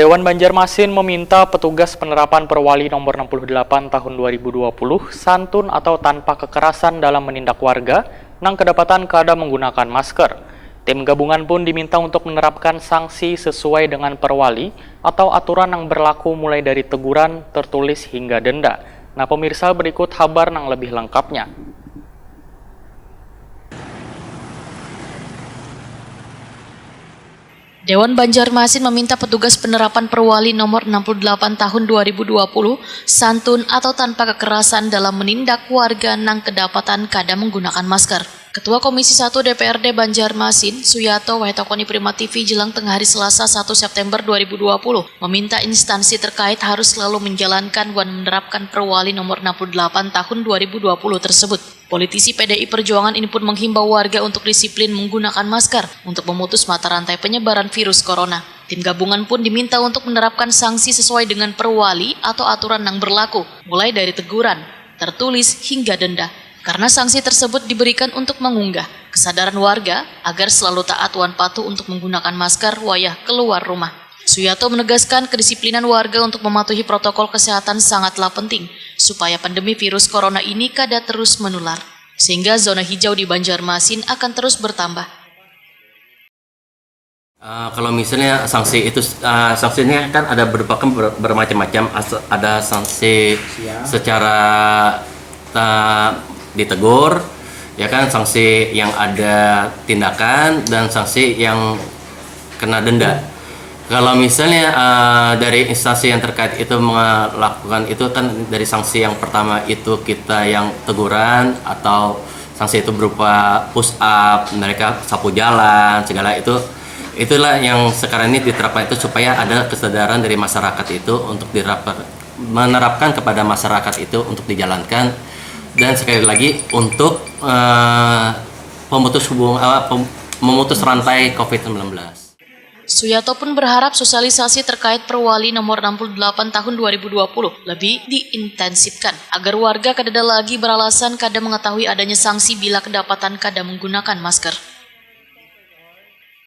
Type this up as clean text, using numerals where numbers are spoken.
Dewan Banjarmasin meminta petugas penerapan Perwali nomor 68 tahun 2020 santun atau tanpa kekerasan dalam menindak warga nang kedapatan kada menggunakan masker. Tim gabungan pun diminta untuk menerapkan sanksi sesuai dengan Perwali atau aturan yang berlaku mulai dari teguran, tertulis hingga denda. Nah pemirsa, berikut kabar yang lebih lengkapnya. Dewan Banjarmasin meminta petugas penerapan Perwali nomor 68 tahun 2020 santun atau tanpa kekerasan dalam menindak warga nang kedapatan kada menggunakan masker. Ketua Komisi 1 DPRD Banjarmasin, Suyato Wahetokoni Prima TV jelang tengah hari Selasa 1 September 2020 meminta instansi terkait harus selalu menjalankan dan menerapkan Perwali nomor 68 tahun 2020 tersebut. Politisi PDI Perjuangan ini pun menghimbau warga untuk disiplin menggunakan masker untuk memutus mata rantai penyebaran virus corona. Tim gabungan pun diminta untuk menerapkan sanksi sesuai dengan Perwali atau aturan yang berlaku, mulai dari teguran, tertulis hingga denda. Karena sanksi tersebut diberikan untuk mengunggah kesadaran warga agar selalu taat dan patuh untuk menggunakan masker wayah keluar rumah. Suyato menegaskan kedisiplinan warga untuk mematuhi protokol kesehatan sangatlah penting supaya pandemi virus corona ini kada terus menular, sehingga zona hijau di Banjarmasin akan terus bertambah. Kalau misalnya sanksi itu sanksinya kan ada bermacam-macam. Ada sanksi secara ditegur, ya kan, sanksi yang ada tindakan dan sanksi yang kena denda. Kalau misalnya dari instansi yang terkait itu melakukan itu kan dari sanksi yang pertama itu kita yang teguran atau sanksi itu berupa push up, mereka sapu jalan, segala itu. Itulah yang sekarang ini diterapkan itu supaya ada kesadaran dari masyarakat itu untuk menerapkan kepada masyarakat itu untuk dijalankan, dan sekali lagi untuk memutus rantai COVID-19. Suyato pun berharap sosialisasi terkait Perwali nomor 68 tahun 2020 lebih diintensifkan agar warga kada lagi beralasan kada mengetahui adanya sanksi bila kedapatan kada menggunakan masker.